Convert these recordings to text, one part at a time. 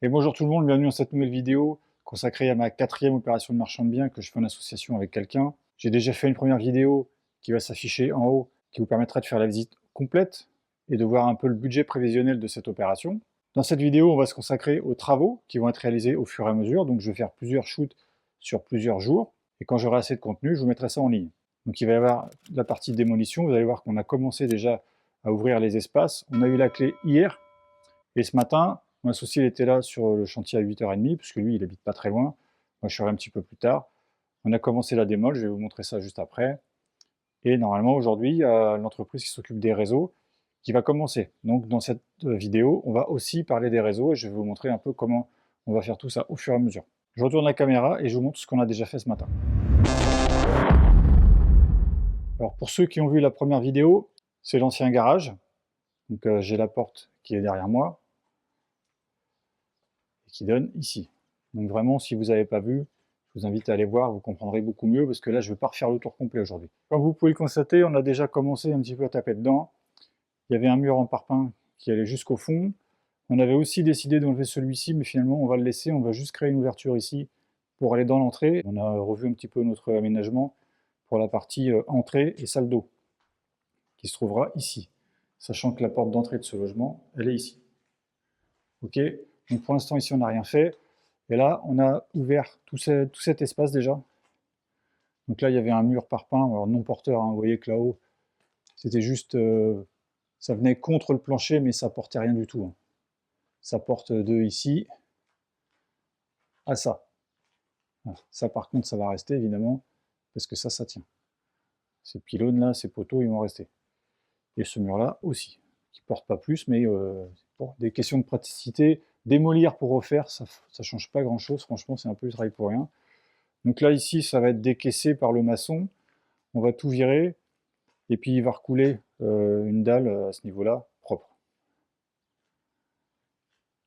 Et bonjour tout le monde, bienvenue dans cette nouvelle vidéo consacrée à ma 4e opération de marchand de biens que je fais en association avec quelqu'un. J'ai déjà fait une première vidéo qui va s'afficher en haut, qui vous permettra de faire la visite complète et de voir un peu le budget prévisionnel de cette opération. Dans cette vidéo, on va se consacrer aux travaux qui vont être réalisés au fur et à mesure. Donc je vais faire plusieurs shoots sur plusieurs jours. Et quand j'aurai assez de contenu, je vous mettrai ça en ligne. Donc il va y avoir la partie démolition. Vous allez voir qu'on a commencé déjà à ouvrir les espaces. On a eu la clé hier. Et ce matin, mon associé était là sur le chantier à 8h30, puisque lui, il habite pas très loin. Moi, je serai un petit peu plus tard. On a commencé la démol, je vais vous montrer ça juste après. Et normalement, aujourd'hui, il y a l'entreprise qui s'occupe des réseaux qui va commencer. Donc, dans cette vidéo, on va aussi parler des réseaux et je vais vous montrer un peu comment on va faire tout ça au fur et à mesure. Je retourne la caméra et je vous montre ce qu'on a déjà fait ce matin. Alors, pour ceux qui ont vu la première vidéo, c'est l'ancien garage. Donc, j'ai la porte qui est derrière moi qui donne ici. Donc vraiment, si vous n'avez pas vu, je vous invite à aller voir, vous comprendrez beaucoup mieux, parce que là, je ne vais pas refaire le tour complet aujourd'hui. Comme vous pouvez le constater, on a déjà commencé un petit peu à taper dedans. Il y avait un mur en parpaing qui allait jusqu'au fond. On avait aussi décidé d'enlever celui-ci, mais finalement, on va le laisser. On va juste créer une ouverture ici pour aller dans l'entrée. On a revu un petit peu notre aménagement pour la partie entrée et salle d'eau, qui se trouvera ici, sachant que la porte d'entrée de ce logement, elle est ici. Ok, donc pour l'instant, ici, on n'a rien fait. Et là, on a ouvert tout cet espace déjà. Donc là, il y avait un mur parpaing, alors non porteur, hein. Vous voyez que là-haut, c'était juste... ça venait contre le plancher, mais ça portait rien du tout, hein. Ça porte de ici à ça. Alors, ça, par contre, ça va rester, évidemment, parce que ça tient. Ces pylônes-là, ces poteaux, ils vont rester. Et ce mur-là aussi, qui ne porte pas plus, mais pour des questions de praticité, démolir pour refaire, ça ne change pas grand-chose. Franchement, c'est un peu du travail pour rien. Donc là, ici, ça va être décaissé par le maçon. On va tout virer. Et puis, il va recouler une dalle à ce niveau-là, propre.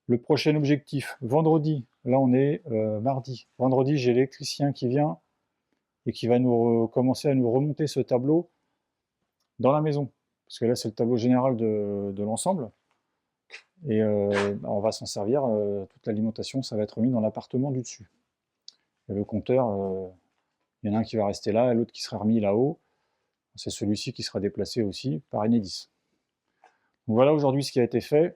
Le prochain objectif, vendredi. Là, on est mardi. Vendredi, j'ai l'électricien qui vient et qui va nous commencer à nous remonter ce tableau dans la maison. Parce que là, c'est le tableau général de l'ensemble. Et on va s'en servir. Toute l'alimentation, ça va être mis dans l'appartement du dessus. Et le compteur, il y en a un qui va rester là et l'autre qui sera remis là-haut. C'est celui-ci qui sera déplacé aussi par Enedis. Donc voilà aujourd'hui ce qui a été fait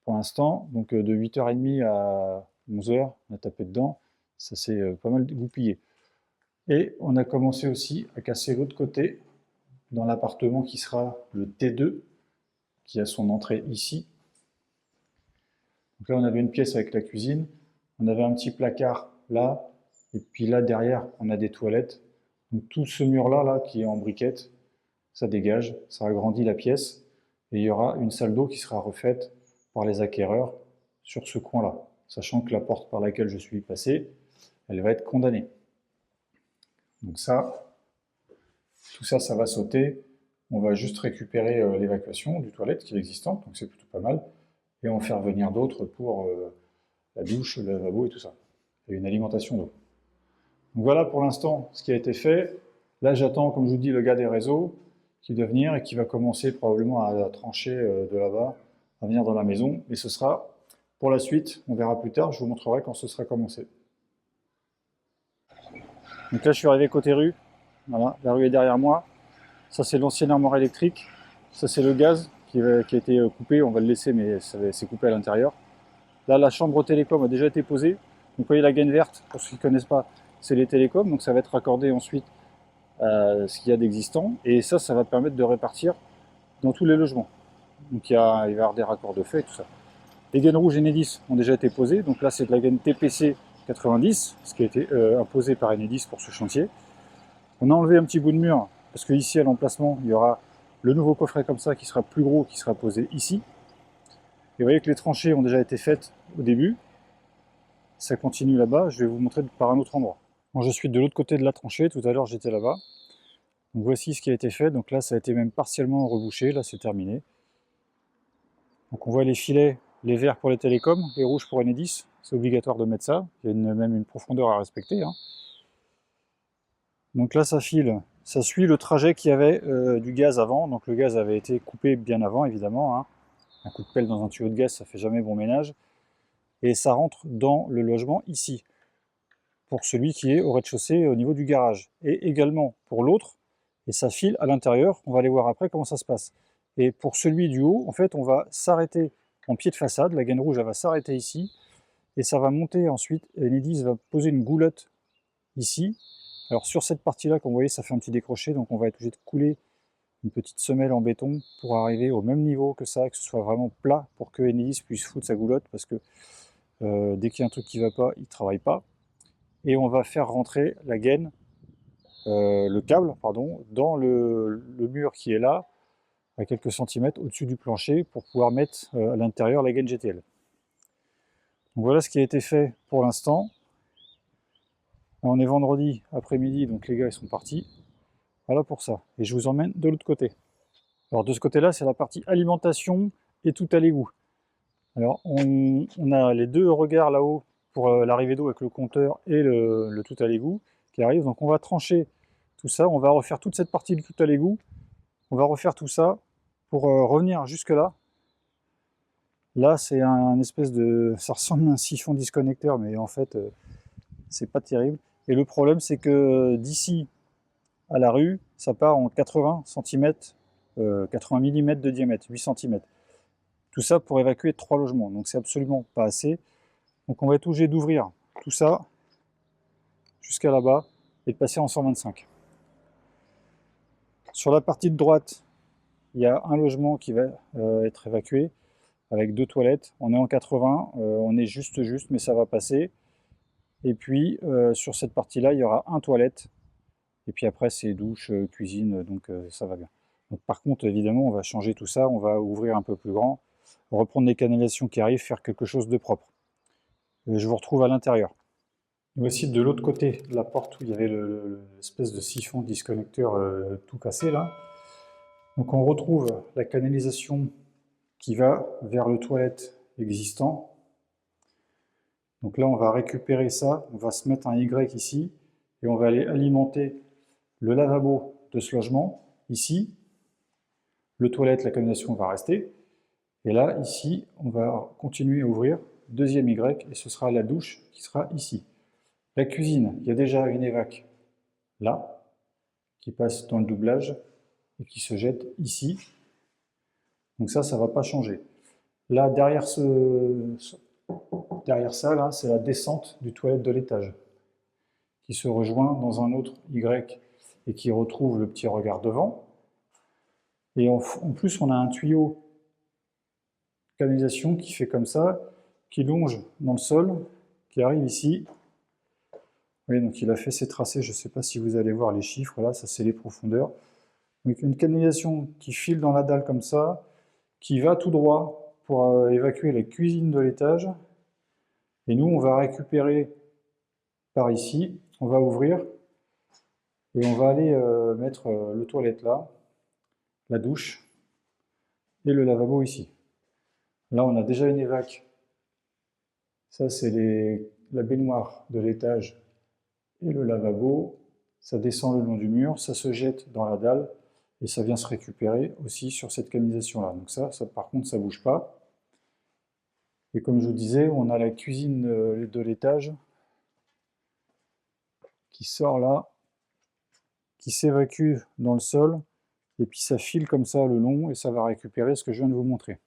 pour l'instant. Donc de 8h30 à 11h, on a tapé dedans. Ça s'est pas mal goupillé. Et on a commencé aussi à casser l'autre côté, dans l'appartement qui sera le T2, qui a son entrée ici. Donc là, on avait une pièce avec la cuisine. On avait un petit placard là. Et puis là, derrière, on a des toilettes. Donc tout ce mur-là, là, qui est en briquette, ça dégage, ça agrandit la pièce. Et il y aura une salle d'eau qui sera refaite par les acquéreurs sur ce coin-là. Sachant que la porte par laquelle je suis passé, elle va être condamnée. Donc ça, tout ça, ça va sauter. On va juste récupérer l'évacuation du toilette qui est existante, donc c'est plutôt pas mal. Et en faire venir d'autres pour la douche, le lavabo et tout ça. Et une alimentation d'eau. Donc voilà pour l'instant ce qui a été fait. Là j'attends, comme je vous dis, le gars des réseaux qui doit venir et qui va commencer probablement à trancher de là-bas, à venir dans la maison. Mais ce sera pour la suite, on verra plus tard, je vous montrerai quand ce sera commencé. Donc là je suis arrivé côté rue, voilà, la rue est derrière moi. Ça c'est l'ancienne armoire électrique, ça c'est le gaz qui a été coupé, on va le laisser mais c'est coupé à l'intérieur. Là la chambre télécom a déjà été posée, donc vous voyez la gaine verte, pour ceux qui ne connaissent pas, c'est les télécoms, donc ça va être raccordé ensuite à ce qu'il y a d'existant, et ça va permettre de répartir dans tous les logements. Donc il va y avoir des raccords de fait et tout ça. Les gaines rouges Enedis ont déjà été posées, donc là c'est de la gaine TPC 90, ce qui a été imposé par Enedis pour ce chantier. On a enlevé un petit bout de mur, parce qu'ici à l'emplacement, il y aura le nouveau coffret comme ça qui sera plus gros, qui sera posé ici. Et vous voyez que les tranchées ont déjà été faites au début. Ça continue là-bas, je vais vous montrer par un autre endroit. Bon, je suis de l'autre côté de la tranchée, tout à l'heure j'étais là-bas. Donc voici ce qui a été fait, donc là ça a été même partiellement rebouché, là c'est terminé. Donc on voit les filets, les verts pour les télécoms, les rouges pour Enedis, c'est obligatoire de mettre ça, il y a même une profondeur à respecter, hein. Donc là ça file, ça suit le trajet qu'il y avait du gaz avant, donc le gaz avait été coupé bien avant évidemment, hein. Un coup de pelle dans un tuyau de gaz ça fait jamais bon ménage. et ça rentre dans le logement ici, pour celui qui est au rez-de-chaussée au niveau du garage. Et également pour l'autre, et ça file à l'intérieur, on va aller voir après comment ça se passe. Et pour celui du haut, en fait, on va s'arrêter en pied de façade, la gaine rouge elle va s'arrêter ici, et ça va monter ensuite, et Enedis va poser une goulotte ici. Alors sur cette partie-là, comme vous voyez, ça fait un petit décroché, donc on va être obligé de couler une petite semelle en béton pour arriver au même niveau que ça, que ce soit vraiment plat pour que Enedis puisse foutre sa goulotte, parce que dès qu'il y a un truc qui ne va pas, il ne travaille pas. Et on va faire rentrer la gaine, le câble, pardon, dans le mur qui est là, à quelques centimètres au-dessus du plancher, pour pouvoir mettre à l'intérieur la gaine GTL. Donc voilà ce qui a été fait pour l'instant. On est vendredi après-midi, donc les gars ils sont partis. Voilà pour ça. Et je vous emmène de l'autre côté. Alors de ce côté-là, c'est la partie alimentation et tout à l'égout. Alors on a les deux regards là-haut pour l'arrivée d'eau avec le compteur et le tout à l'égout qui arrive. Donc on va trancher tout ça, on va refaire toute cette partie du tout à l'égout. On va refaire tout ça pour revenir jusque là. Là c'est un espèce de... ça ressemble à un siphon disconnecteur, mais en fait c'est pas terrible. Et le problème c'est que d'ici à la rue, ça part en 80 cm, 80 mm de diamètre, 8 cm. Tout ça pour évacuer 3 logements, donc c'est absolument pas assez. Donc on va être obligé d'ouvrir tout ça jusqu'à là-bas et de passer en 125. Sur la partie de droite, il y a un logement qui va être évacué avec 2 toilettes. On est en 80, on est juste, mais ça va passer. Et puis sur cette partie-là, il y aura un toilette. Et puis après, c'est douche, cuisine, donc ça va bien. Donc, par contre, évidemment, on va changer tout ça, on va ouvrir un peu plus grand, reprendre les canalisations qui arrivent, faire quelque chose de propre. Et je vous retrouve à l'intérieur. Voici de l'autre côté de la porte où il y avait l'espèce de siphon disconnecteur tout cassé là. Donc on retrouve la canalisation qui va vers le toilette existant. Donc là on va récupérer ça, on va se mettre un Y ici et on va aller alimenter le lavabo de ce logement ici. Le toilette, la canalisation va rester. Et là, ici, on va continuer à ouvrir, deuxième Y, et ce sera la douche qui sera ici. La cuisine, il y a déjà une évac là, qui passe dans le doublage et qui se jette ici. Donc ça ne va pas changer. Là, derrière ça, là, c'est la descente du toilette de l'étage, qui se rejoint dans un autre Y et qui retrouve le petit regard devant. Et en plus, on a un tuyau canalisation qui fait comme ça, qui longe dans le sol, qui arrive ici. Oui, donc il a fait ses tracés, je ne sais pas si vous allez voir les chiffres, là, ça c'est les profondeurs. Donc une canalisation qui file dans la dalle comme ça, qui va tout droit pour évacuer la cuisine de l'étage. Et nous, on va récupérer par ici, on va ouvrir, et on va aller mettre le toilette là, la douche, et le lavabo ici. Là, on a déjà une évac. Ça, c'est la baignoire de l'étage et le lavabo. Ça descend le long du mur, ça se jette dans la dalle et ça vient se récupérer aussi sur cette canalisation-là. Donc ça, par contre, ça ne bouge pas. Et comme je vous disais, on a la cuisine de l'étage qui sort là, qui s'évacue dans le sol, et puis ça file comme ça le long et ça va récupérer ce que je viens de vous montrer.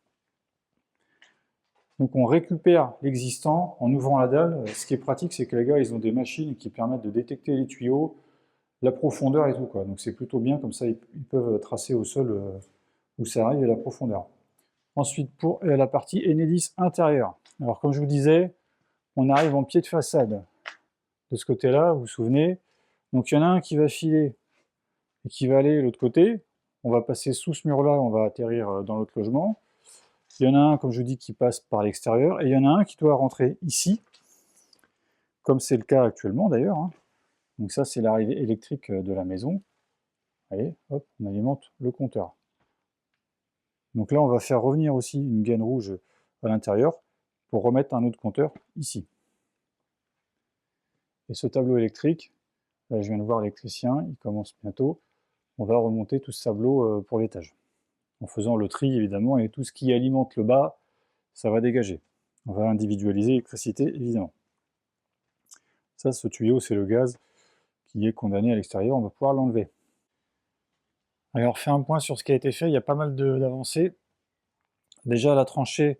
Donc on récupère l'existant en ouvrant la dalle. Ce qui est pratique, c'est que les gars, ils ont des machines qui permettent de détecter les tuyaux, la profondeur et tout, quoi. Donc c'est plutôt bien, comme ça ils peuvent tracer au sol où ça arrive et la profondeur. Ensuite, pour la partie Enedis intérieure. Alors comme je vous disais, on arrive en pied de façade de ce côté-là, vous vous souvenez. Donc il y en a un qui va filer et qui va aller de l'autre côté. On va passer sous ce mur-là, on va atterrir dans l'autre logement. Il y en a un, comme je vous dis, qui passe par l'extérieur, et il y en a un qui doit rentrer ici, comme c'est le cas actuellement d'ailleurs. Hein. Donc ça, c'est l'arrivée électrique de la maison. Allez, hop, on alimente le compteur. Donc là, on va faire revenir aussi une gaine rouge à l'intérieur pour remettre un autre compteur ici. Et ce tableau électrique, là, je viens de voir l'électricien, il commence bientôt. On va remonter tout ce tableau pour l'étage. En faisant le tri, évidemment, et tout ce qui alimente le bas, ça va dégager. On va individualiser l'électricité, évidemment. Ça, ce tuyau, c'est le gaz qui est condamné à l'extérieur, on va pouvoir l'enlever. Alors, fait un point sur ce qui a été fait, il y a pas mal d'avancées. Déjà, la tranchée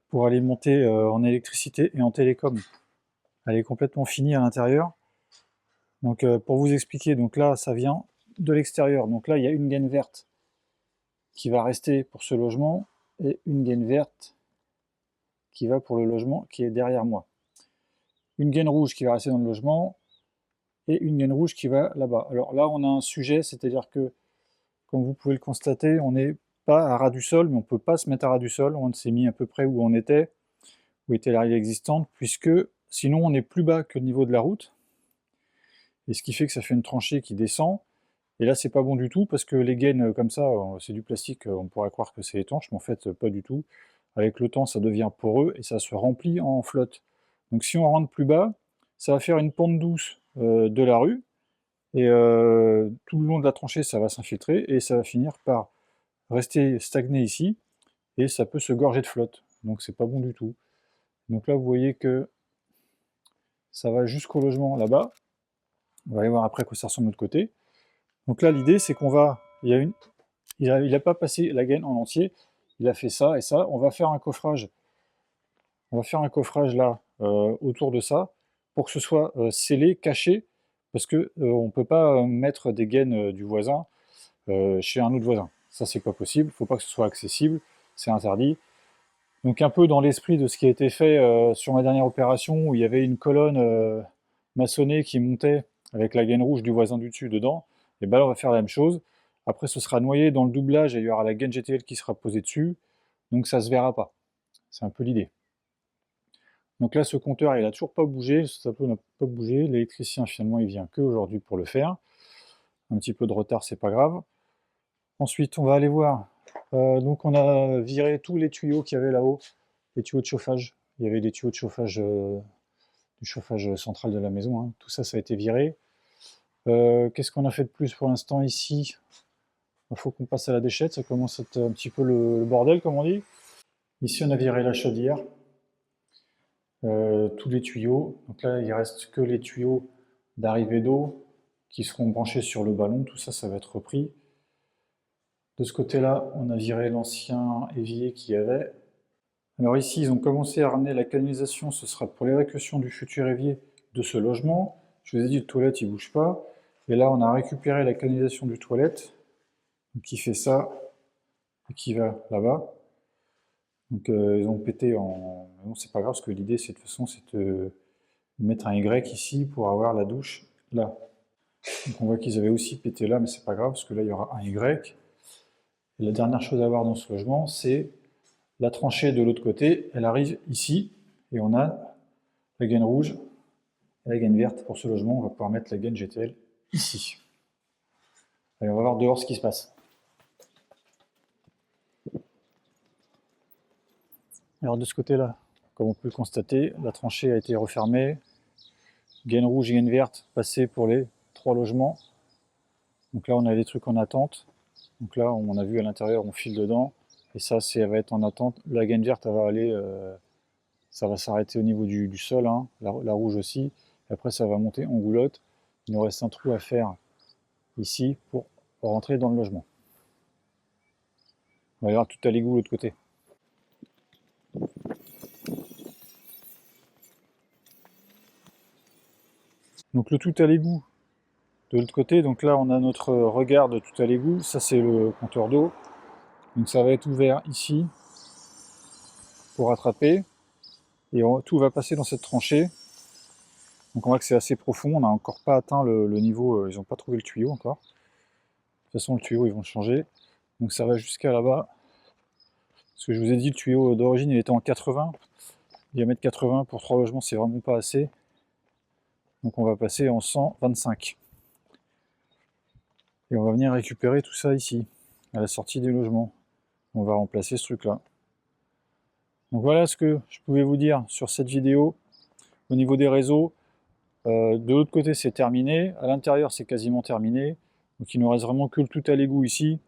pour alimenter en électricité et en télécom, elle est complètement finie à l'intérieur. Donc, pour vous expliquer, donc là, ça vient de l'extérieur. Donc là, il y a une gaine verte qui va rester pour ce logement et une gaine verte qui va pour le logement qui est derrière moi. Une gaine rouge qui va rester dans le logement et une gaine rouge qui va là-bas. Alors là, on a un sujet, c'est-à-dire que, comme vous pouvez le constater, on n'est pas à ras du sol, mais on ne peut pas se mettre à ras du sol. On s'est mis à peu près où on était, où était la rive existante, puisque sinon on est plus bas que le niveau de la route. Et ce qui fait que ça fait une tranchée qui descend. Et là, c'est pas bon du tout, parce que les gaines comme ça, c'est du plastique, on pourrait croire que c'est étanche, mais en fait, pas du tout. Avec le temps, ça devient poreux et ça se remplit en flotte. Donc si on rentre plus bas, ça va faire une pente douce de la rue, et tout le long de la tranchée, ça va s'infiltrer, et ça va finir par rester stagné ici, et ça peut se gorger de flotte. Donc c'est pas bon du tout. Donc là, vous voyez que ça va jusqu'au logement là-bas. On va aller voir après à quoi ça ressemble de l'autre côté. Donc là, l'idée, c'est qu'on va... Il a pas passé la gaine en entier, il a fait ça et ça. On va faire un coffrage. On va faire un coffrage là, autour de ça, pour que ce soit scellé, caché, parce que on ne peut pas mettre des gaines du voisin chez un autre voisin. Ça, c'est pas possible. Il ne faut pas que ce soit accessible. C'est interdit. Donc un peu dans l'esprit de ce qui a été fait sur ma dernière opération, où il y avait une colonne maçonnée qui montait avec la gaine rouge du voisin du dessus dedans, et ben là on va faire la même chose. Après ce sera noyé dans le doublage et il y aura la gaine GTL qui sera posée dessus, donc ça se verra pas. C'est un peu l'idée. Donc là ce compteur il a toujours pas bougé, ce tableau n'a pas bougé, l'électricien finalement il vient que aujourd'hui pour le faire. Un petit peu de retard c'est pas grave. Ensuite on va aller voir, donc on a viré tous les tuyaux qu'il y avait là-haut, les tuyaux de chauffage. Il y avait des tuyaux de chauffage, du chauffage central de la maison, hein. Tout ça, ça a été viré. Qu'est-ce qu'on a fait de plus pour l'instant ici? Il faut qu'on passe à la déchette, ça commence à être un petit peu le bordel, comme on dit. Ici, on a viré la chaudière, tous les tuyaux. Donc là, il reste que les tuyaux d'arrivée d'eau qui seront branchés sur le ballon. Tout ça, ça va être repris. De ce côté-là, on a viré l'ancien évier qu'il y avait. Alors ici, ils ont commencé à ramener la canalisation, ce sera pour l'évacuation du futur évier de ce logement. Je vous ai dit, le toilette, il ne bouge pas. Et là, on a récupéré la canalisation du toilette, qui fait ça, et qui va là-bas. Donc ils ont pété en... Non, c'est pas grave, parce que l'idée, c'est de toute façon, c'est de mettre un Y ici pour avoir la douche là. Donc on voit qu'ils avaient aussi pété là, mais c'est pas grave, parce que là, il y aura un Y. Et la dernière chose à voir dans ce logement, c'est la tranchée de l'autre côté, elle arrive ici, et on a la gaine rouge et la gaine verte. Pour ce logement, on va pouvoir mettre la gaine GTL ici. Allez, on va voir dehors ce qui se passe. Alors de ce côté-là, comme on peut le constater, la tranchée a été refermée. Gaine rouge et gaine verte passées pour les 3 logements. Donc là, on a des trucs en attente. Donc là, on a vu à l'intérieur, on file dedans. Et ça, va être en attente. La gaine verte, elle va aller... ça va s'arrêter au niveau du sol, hein, la rouge aussi. Et après, ça va monter en goulotte. Il nous reste un trou à faire ici pour rentrer dans le logement. On va y avoir tout à l'égout de l'autre côté. Donc le tout à l'égout de l'autre côté, donc là on a notre regard de tout à l'égout, ça c'est le compteur d'eau. Donc ça va être ouvert ici pour rattraper. Et tout va passer dans cette tranchée. Donc on voit que c'est assez profond, on n'a encore pas atteint le niveau, ils n'ont pas trouvé le tuyau encore. De toute façon le tuyau ils vont le changer. Donc ça va jusqu'à là-bas. Parce que je vous ai dit le tuyau d'origine il était en 80. Diamètre 80 pour 3 logements c'est vraiment pas assez. Donc on va passer en 125. Et on va venir récupérer tout ça ici, à la sortie des logements. On va remplacer ce truc-là. Donc voilà ce que je pouvais vous dire sur cette vidéo. Au niveau des réseaux, de l'autre côté c'est terminé, à l'intérieur c'est quasiment terminé. Donc il nous reste vraiment que le tout à l'égout ici.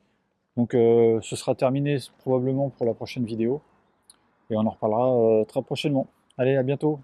Donc ce sera terminé probablement pour la prochaine vidéo. et on en reparlera très prochainement. Allez, à bientôt.